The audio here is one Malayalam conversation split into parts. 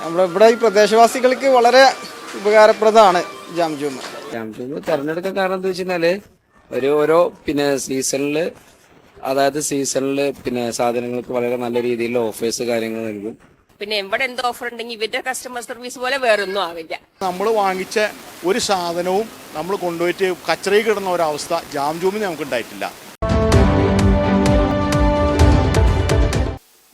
നമ്മളിവിടെ ഈ പ്രദേശവാസികൾക്ക് വളരെ ഉപകാരപ്രദമാണ് ജാം ജൂം. തിരഞ്ഞെടുക്കാൻ കാരണം എന്താ വെച്ചാല് ഓരോ സീസണില് സാധനങ്ങൾക്ക് വളരെ നല്ല രീതിയിലുള്ള ഓഫേഴ്സ് കാര്യങ്ങൾ നൽകും. പിന്നെ ഇവിടെ എന്ത് ഓഫർ ഉണ്ടെങ്കിൽ ഇവരുടെ കസ്റ്റമർ സർവീസ് പോലെ വേറൊന്നും ആവില്ല. നമ്മൾ വാങ്ങിച്ച ഒരു സാധനവും നമ്മൾ കൊണ്ടുപോയിട്ട് കച്ചറയിൽ കിടന്ന ഒരവസ്ഥ ജാം ജൂമിന് നമുക്ക് ഉണ്ടായിട്ടില്ല.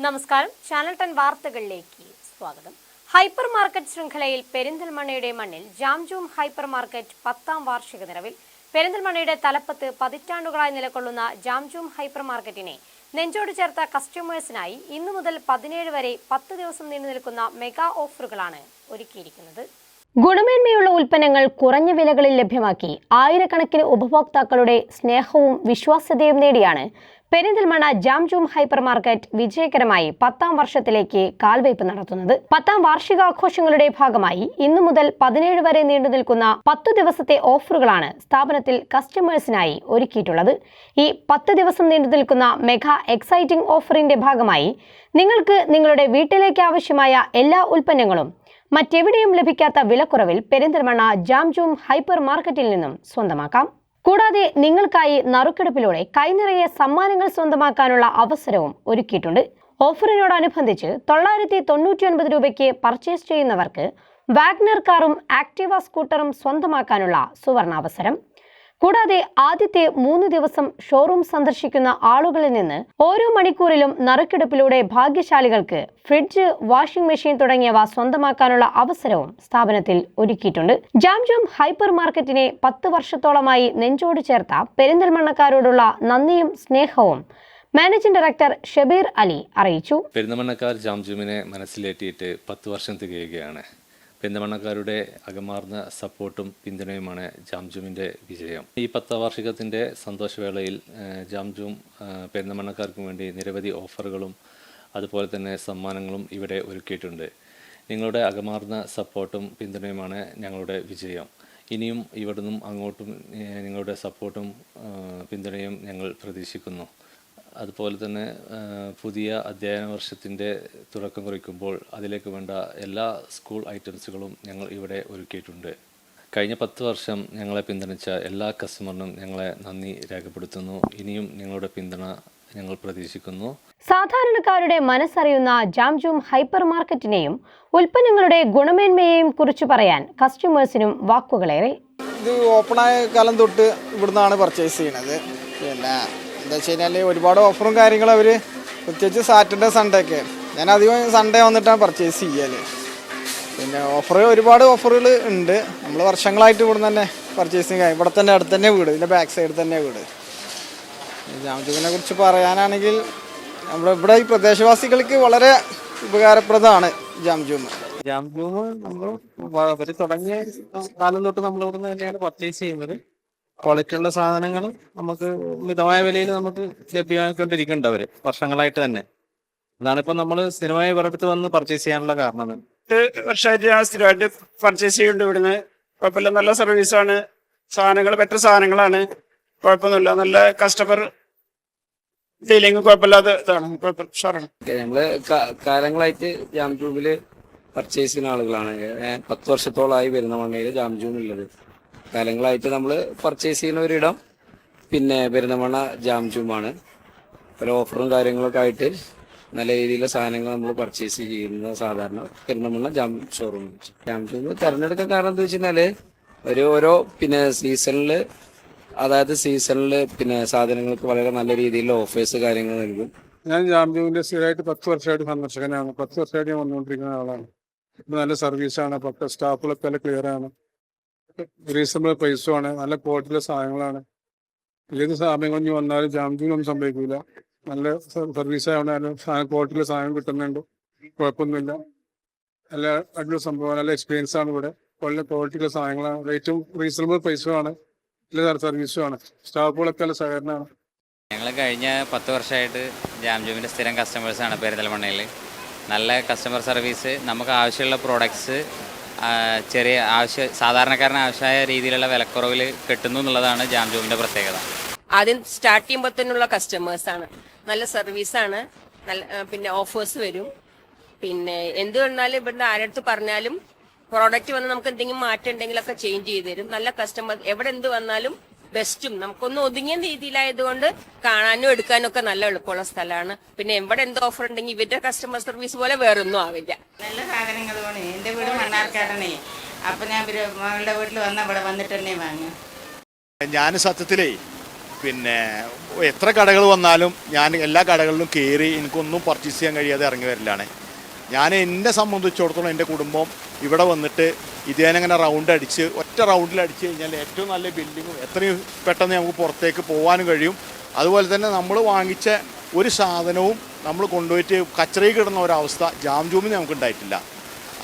നമസ്കാരം, ചാനൽ 10 വാർത്തകളിലേക്ക് സ്വാഗതം. ഹൈപ്പർ മാർക്കറ്റ് ശൃംഖലയിൽ പെരിന്തൽമണ്ണയുടെ മണ്ണിൽ ജാം ജൂം ഹൈപ്പർ മാർക്കറ്റ് 10ാം വാർഷിക നിറവിൽ. പെരിന്തൽമണ്ണയുടെ തലപ്പത്ത് പതിറ്റാണ്ടുകളായി നിലകൊള്ളുന്ന ജാം ജൂം ഹൈപ്പർ മാർക്കറ്റിനെ നെഞ്ചോട് ചേർത്ത കസ്റ്റമേഴ്സിനായി ഇന്നു മുതൽ 17 വരെ 10 ദിവസം നീണ്ടു നിൽക്കുന്ന മെഗാ ഓഫറുകളാണ് ഒരുക്കിയിരിക്കുന്നത്. ഗുണമേന്മയുള്ള ഉൽപ്പന്നങ്ങൾ കുറഞ്ഞ വിലകളിൽ ലഭ്യമാക്കി ആയിരക്കണക്കിന് ഉപഭോക്താക്കളുടെ സ്നേഹവും വിശ്വാസ്യതയും നേടിയാണ് Perinthalmanna jam zoom hyper market വിജയകരമായി 10ാം വർഷത്തിലേക്ക് കാൽവയ്പ് നടത്തുന്നത്. 10ാം വാർഷികാഘോഷങ്ങളുടെ ഭാഗമായി ഇന്നു മുതൽ 17 വരെ നീണ്ടു നിൽക്കുന്ന 10 ദിവസത്തെ ഓഫറുകളാണ് സ്ഥാപനത്തിൽ കസ്റ്റമേഴ്സിനായി ഒരുക്കിയിട്ടുള്ളത്. ഈ 10 ദിവസം നീണ്ടു നിൽക്കുന്ന മെഗാ എക്സൈറ്റിംഗ് ഓഫറിന്റെ ഭാഗമായി നിങ്ങൾക്ക് നിങ്ങളുടെ വീട്ടിലേക്ക് ആവശ്യമായ എല്ലാ ഉൽപ്പന്നങ്ങളും മറ്റെവിടെയും ലഭിക്കാത്ത വിലക്കുറവിൽ പെരിന്തൽമണ്ണ ജാം ജൂം ഹൈപ്പർ മാർക്കറ്റിൽ നിന്നും സ്വന്തമാക്കാം. കൂടാതെ നിങ്ങൾക്കായി നറുക്കെടുപ്പിലൂടെ കൈനിറയെ സമ്മാനങ്ങൾ സ്വന്തമാക്കാനുള്ള അവസരവും ഒരുക്കിയിട്ടുണ്ട്. ഓഫറിനോടനുബന്ധിച്ച് 999 രൂപയ്ക്ക് പർച്ചേസ് ചെയ്യുന്നവർക്ക് വാഗ്നർ കാറും ആക്ടിവ സ്കൂട്ടറും സ്വന്തമാക്കാനുള്ള സുവർണാവസരം. കൂടാതെ ആദ്യത്തെ 3 ദിവസം ഷോറൂം സന്ദർശിക്കുന്ന ആളുകളിൽ നിന്ന് ഓരോ മണിക്കൂറിലും നറുക്കെടുപ്പിലൂടെ ഭാഗ്യശാലികൾക്ക് ഫ്രിഡ്ജ്, വാഷിംഗ് മെഷീൻ തുടങ്ങിയവ സ്വന്തമാക്കാനുള്ള അവസരവും സ്ഥാപനത്തിൽ ഒരുക്കിയിട്ടുണ്ട്. ജാം ജൂം ഹൈപ്പർ മാർക്കറ്റിനെ 10 വർഷത്തോളമായി നെഞ്ചോട് ചേർത്ത പെരിന്തൽമണ്ണക്കാരോടുള്ള നന്ദിയും സ്നേഹവും മാനേജിംഗ് ഡയറക്ടർ ഷബീർ അലി അറിയിച്ചു. പെരിന്തൽമണ്ണക്കാർ ജാം ജൂമിനെ മനസ്സിലേറ്റിയിട്ട് 10 വർഷം തികയുകയാണ്. പെരിന്തൽമണ്ണക്കാരുടെ അകമാർന്ന സപ്പോർട്ടും പിന്തുണയുമാണ് ജാം ജൂമിൻ്റെ വിജയം. ഈ 10ാം വാർഷികത്തിൻ്റെ സന്തോഷവേളയിൽ ജാം ജൂം പെരിന്തൽമണ്ണക്കാർക്ക് വേണ്ടി നിരവധി ഓഫറുകളും അതുപോലെ തന്നെ സമ്മാനങ്ങളും ഇവിടെ ഒരുക്കിയിട്ടുണ്ട്. നിങ്ങളുടെ അകമാർന്ന സപ്പോർട്ടും പിന്തുണയുമാണ് ഞങ്ങളുടെ വിജയം. ഇനിയും ഇവിടുന്നും അങ്ങോട്ടും നിങ്ങളുടെ സപ്പോർട്ടും പിന്തുണയും ഞങ്ങൾ പ്രതീക്ഷിക്കുന്നു. അതുപോലെ തന്നെ പുതിയ അധ്യയന വർഷത്തിൻ്റെ തുടക്കം കുറിക്കുമ്പോൾ അതിലേക്ക് വേണ്ട എല്ലാ സ്കൂൾ ഐറ്റംസുകളും ഞങ്ങൾ ഇവിടെ ഒരുക്കിയിട്ടുണ്ട്. കഴിഞ്ഞ 10 വർഷം ഞങ്ങളെ പിന്തുണച്ച എല്ലാ കസ്റ്റമറിനും ഞങ്ങളെ നന്ദി രേഖപ്പെടുത്തുന്നു. ഇനിയും നിങ്ങളുടെ പിന്തുണ ഞങ്ങൾ പ്രതീക്ഷിക്കുന്നു. സാധാരണക്കാരുടെ മനസ്സറിയുന്ന ജാം ജൂം ഹൈപ്പർ മാർക്കറ്റിനെയും ഉൽപ്പന്നങ്ങളുടെ ഗുണമേന്മയെയും കുറിച്ച് പറയാൻ കസ്റ്റമേഴ്സിനും വാക്കുകളേറെ. ഇത് ഓപ്പണായ കാലം തൊട്ട് ഇവിടുന്നാണ് പർച്ചേസ് ചെയ്യണത്. പിന്നെ എന്താ വെച്ച് കഴിഞ്ഞാൽ ഒരുപാട് ഓഫറും കാര്യങ്ങളും അവർ, പ്രത്യേകിച്ച് സാറ്റർഡേ സൺഡേ ഒക്കെ, ഞാൻ അധികം സൺഡേ വന്നിട്ടാണ് പർച്ചേസ് ചെയ്യൽ. പിന്നെ ഒരുപാട് ഓഫറുകൾ ഉണ്ട്. നമ്മൾ വർഷങ്ങളായിട്ട് ഇവിടെ തന്നെ പർച്ചേസിങ് കാര്യം, ഇവിടെ തന്നെ അടുത്ത് തന്നെ വീട്, ഇതിൻ്റെ ബാക്ക് സൈഡിൽ തന്നെ വീട്. ജാം ജൂമിനെ കുറിച്ച് പറയാനാണെങ്കിൽ നമ്മളിവിടെ ഈ പ്രദേശവാസികൾക്ക് വളരെ ഉപകാരപ്രദമാണ് ജാം ജൂം. ജാം ജൂം അവർ തുടങ്ങിയ കാലം തൊട്ട് നമ്മളിവിടുന്ന് തന്നെയാണ് പർച്ചേസ് ചെയ്യുന്നത്. ക്വാളിറ്റി ഉള്ള സാധനങ്ങൾ നമുക്ക് മിതമായ വിലയിൽ നമുക്ക് ലഭ്യമാക്കിക്കൊണ്ടിരിക്കുന്നുണ്ട് അവർ വർഷങ്ങളായിട്ട് തന്നെ. അതാണ് ഇപ്പം നമ്മൾ സ്ഥിരമായി ഇവരടുത്ത് വന്ന് പർച്ചേസ് ചെയ്യാനുള്ള കാരണം. 8 വർഷമായിട്ട് ഞാൻ സ്ഥിരമായിട്ട് പർച്ചേസ് ചെയ്യുന്നുണ്ട് ഇവിടുന്ന്. കുഴപ്പമില്ല, നല്ല സർവീസാണ്, സാധനങ്ങൾ ബെറ്റർ സാധനങ്ങളാണ്, കുഴപ്പമൊന്നുമില്ല, നല്ല കസ്റ്റമർ ഡീലിംഗ് കുഴപ്പമില്ലാതെ ഇതാണ്, ഉഷാറാണ്. നമ്മള് കാലങ്ങളായിട്ട് ജാം ജൂമിൽ പർച്ചേസ് ചെയ്യുന്ന ആളുകളാണ്. 10 വർഷത്തോളമായി പെരിന്തൽമണ്ണയിൽ ജാം ജൂം ഉള്ളത്. കാലങ്ങളായിട്ട് നമ്മൾ പർച്ചേസ് ചെയ്യുന്ന ഒരിടം പെരിന്തൽമണ്ണ ജാം ജൂമാണ്. പല ഓഫറും കാര്യങ്ങളൊക്കെ ആയിട്ട് നല്ല രീതിയിലുള്ള സാധനങ്ങൾ നമ്മൾ പർച്ചേസ് ചെയ്യുന്ന സാധാരണ Perinthalmanna jam showroom. Jam zoom തിരഞ്ഞെടുക്കാൻ കാരണം എന്താ വെച്ച് കഴിഞ്ഞാൽ ഓരോ സീസണില് സാധനങ്ങൾക്ക് വളരെ നല്ല രീതിയിലുള്ള ഓഫേഴ്സ് കാര്യങ്ങൾ നൽകും. ഞാൻ ജാം ജൂമിന്റെ സ്ഥിരമായിട്ട് 10 വർഷമായിട്ട് സന്ദർശകനാണ്. 10 വർഷമായിട്ട് ഞാൻ വന്നുകൊണ്ടിരിക്കുന്ന ആളാണ്. നല്ല സർവീസാണ്, പക്ക സ്റ്റാഫുകളൊക്കെ നല്ല ക്ലിയർ ആണ്, റീസണബിൾ പ്രൈസുമാണ്, നല്ല ക്വാളിറ്റിയുള്ള സാധനങ്ങളാണ്. ഏത് സമയങ്ങളിൽ വന്നാലും ജാം ജൂമിനൊന്നും സംഭവിക്കില്ല. നല്ല സർവീസാണ്, ക്വാളിറ്റിയുള്ള സാധനം കിട്ടുന്നുണ്ട്, കുഴപ്പമൊന്നുമില്ല. നല്ല അടിപൊളി സംഭവം, നല്ല എക്സ്പീരിയൻസ് ആണ് ഇവിടെ. നല്ല ക്വാളിറ്റിയുള്ള സാധനങ്ങളാണ്, റേറ്റും റീസണബിൾ പ്രൈസുമാണ്, നല്ല സർവീസുമാണ്, സ്റ്റാഫുകളൊക്കെ നല്ല സഹകരണമാണ്. ഞങ്ങൾ കഴിഞ്ഞ 10 വർഷമായിട്ട് ജാം ജൂമിൻ്റെ സ്ഥിരം കസ്റ്റമേഴ്സാണ് പെരിന്തൽമണ്ണയിൽ. നല്ല കസ്റ്റമർ സർവീസ്, നമുക്ക് ആവശ്യമുള്ള പ്രോഡക്ട്സ് സാധാരണക്കാരന് ആവശ്യമായ രീതിയിലുള്ള വിലക്കുറവിൽ കിട്ടുന്നു എന്നുള്ളതാണ് ജാം ജൂമിൻ്റെ പ്രത്യേകത. ആദ്യം സ്റ്റാർട്ട് ചെയ്യുമ്പോൾ തന്നെയുള്ള കസ്റ്റമേഴ്സാണ്, നല്ല സർവീസാണ്, നല്ല പിന്നെ ഓഫേഴ്സ് വരും, പിന്നെ എന്ത് വന്നാലും ഇവിടുന്ന് ആരടുത്ത് പറഞ്ഞാലും പ്രോഡക്റ്റ് വന്ന് നമുക്ക് എന്തെങ്കിലും മാറ്റം ഉണ്ടെങ്കിലൊക്കെ ചേഞ്ച് ചെയ്ത് തരും. നല്ല കസ്റ്റമർ എവിടെ എന്ത് വന്നാലും ബെസ്റ്റും നമുക്കൊന്ന് ഒതുങ്ങിയ രീതിയിലായതുകൊണ്ട് കാണാനും എടുക്കാനും ഒക്കെ നല്ല എളുപ്പമുള്ള സ്ഥലമാണ്. പിന്നെ എവിടെ എന്ത് ഓഫർ ഉണ്ടെങ്കിൽ ഇവരുടെ കസ്റ്റമർ സർവീസ് പോലെ വേറൊന്നും ആവില്ല. നല്ല സാധനങ്ങളുമാണ്. എൻ്റെ വീട് മണ്ണാർക്കാടാണേ. അപ്പൊ ഞാൻ മകളുടെ വീട്ടിൽ വന്ന ഇവിടെ വന്നിട്ട് തന്നെ വാങ്ങും. ഞാൻ സത്യത്തിലേ പിന്നെ എത്ര കടകൾ വന്നാലും ഞാൻ എല്ലാ കടകളിലും കയറി എനിക്കൊന്നും പർച്ചേസ് ചെയ്യാൻ കഴിയാതെ ഇറങ്ങി വരലാണ്. ഞാൻ എന്നെ സംബന്ധിച്ചിടത്തോളം എൻ്റെ കുടുംബം ഇവിടെ വന്നിട്ട് ഇതേനങ്ങനെ റൗണ്ട് അടിച്ച് ഒറ്റ റൗണ്ടിൽ അടിച്ച് കഴിഞ്ഞാൽ ഏറ്റവും നല്ല ബിൽഡിങ്ങും എത്രയും പെട്ടെന്ന് നമുക്ക് പുറത്തേക്ക് പോകാനും കഴിയും. അതുപോലെ തന്നെ നമ്മൾ വാങ്ങിച്ച ഒരു സാധനവും നമ്മൾ കൊണ്ടുപോയിട്ട് കച്ചറയിൽ കിടന്ന ഒരവസ്ഥ ജാംജൂമിന് നമുക്ക് ഉണ്ടായിട്ടില്ല.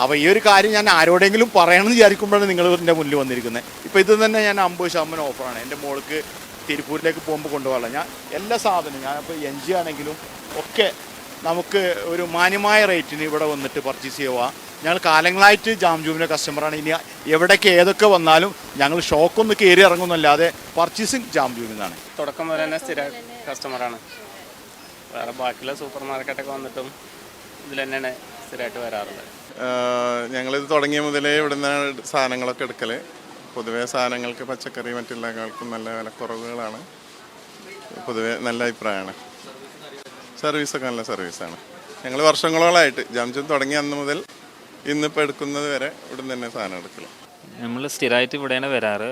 അപ്പോൾ ഈ ഒരു കാര്യം ഞാൻ ആരോടെങ്കിലും പറയണമെന്ന് വിചാരിക്കുമ്പോഴാണ് നിങ്ങൾ എൻ്റെ മുന്നിൽ വന്നിരിക്കുന്നത്. ഇപ്പോൾ ഇത് തന്നെ ഞാൻ 50% ഓഫറാണ്. എൻ്റെ മോൾക്ക് തിരുപ്പൂരിലേക്ക് പോകുമ്പോൾ കൊണ്ടുപോകാനുള്ള ഞാൻ എല്ലാ സാധനവും ഞാനിപ്പോൾ NG ആണെങ്കിലും ഒക്കെ നമുക്ക് ഒരു മാന്യമായ റേറ്റിന് ഇവിടെ വന്നിട്ട് പർച്ചേസ് ചെയ്യുക. ഞങ്ങൾ കാലങ്ങളായിട്ട് ജാംജൂമിൻ്റെ കസ്റ്റമറാണ്. ഇനി എവിടേക്ക് ഏതൊക്കെ വന്നാലും ഞങ്ങൾ ഷോക്കൊന്ന് കയറി ഇറങ്ങുന്നല്ലാതെ പർച്ചേസിങ് ജാംജൂമിൽ നിന്നാണ്. തുടക്കം മുതൽ തന്നെ സ്ഥിര കസ്റ്റമറാണ്. വേറെ ബാക്കിയുള്ള സൂപ്പർ മാർക്കറ്റൊക്കെ വന്നിട്ടും ഇതിൽ തന്നെയാണ് സ്ഥിരമായിട്ട് വരാറുള്ളത്. ഞങ്ങളിത് തുടങ്ങിയ മുതലേ ഇവിടെ നിന്നാണ് സാധനങ്ങളൊക്കെ എടുക്കൽ. പൊതുവേ സാധനങ്ങൾക്ക് പച്ചക്കറി മറ്റെല്ലാവർക്കും നല്ല വിലക്കുറവുകളാണ്. പൊതുവേ നല്ല അഭിപ്രായമാണ്. സർവീസൊക്കെ നല്ല സർവീസാണ്. ഞങ്ങൾ വർഷങ്ങളോളമായിട്ട് ജാംജൂം തുടങ്ങിയ അന്ന് മുതൽ ഇന്നിപ്പോൾ എടുക്കുന്നത് വരെ ഇവിടെ തന്നെ സാധനം എടുക്കൽ. നമ്മൾ സ്ഥിരമായിട്ട് ഇവിടെയാണ് വരാറ്.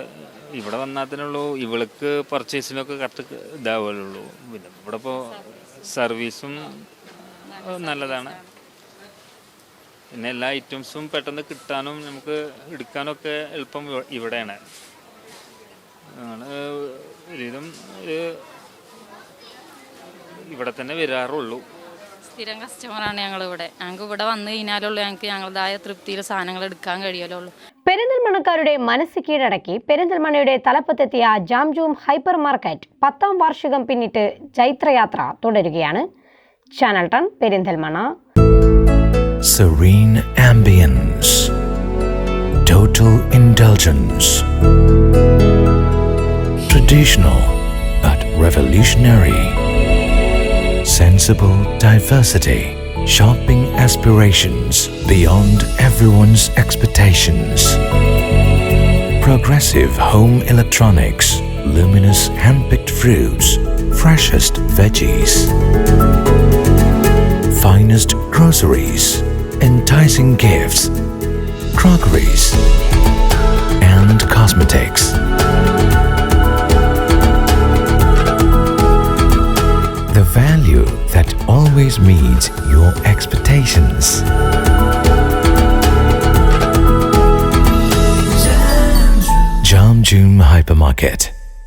ഇവിടെ വന്നാത്തിനുള്ളൂ ഇവൾക്ക് പർച്ചേസിനൊക്കെ കറക്റ്റ് ഇതാവുള്ളൂ. പിന്നെ ഇവിടെ ഇപ്പോൾ സർവീസും നല്ലതാണ്. പിന്നെ എല്ലാ ഐറ്റംസും പെട്ടെന്ന് കിട്ടാനും നമുക്ക് എടുക്കാനൊക്കെ എളുപ്പം ഇവിടെയാണ്. ഒരുവിധം ഇവിടെ തന്നെ വരാറുള്ളൂ. സ്ഥിരം കസ്റ്റമറാണ് ഞങ്ങളിവിടെ. ഞങ്ങൾക്ക് ഇവിടെ വന്നു കഴിഞ്ഞാലുള്ളൂ ഞങ്ങൾക്ക് ഞങ്ങളുടേതായ തൃപ്തിയിൽ സാധനങ്ങൾ എടുക്കാൻ കഴിയുള്ളൂ. പെരിന്തൽമണ്ണക്കാരുടെ മനസ്സ് കീഴടക്കി പെരിന്തൽമണ്ണയുടെ തലപ്പത്തെത്തിയ ജാംജൂം ഹൈപ്പർ മാർക്കറ്റ് 10ാം വാർഷികം പിന്നിട്ട് ചൈത്രയാത്ര തുടരുകയാണ്. Channel 10 Perinthalmanna. Serene ambience, total indulgence, traditional but revolutionary, sensible diversity, shopping aspirations beyond everyone's expectations, progressive home electronics, luminous hand-picked fruits, freshest veggies, finest groceries, enticing gifts, crockeries, and cosmetics. The value that always meets your expectations. Jamjoom Hypermarket,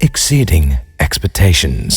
exceeding expectations.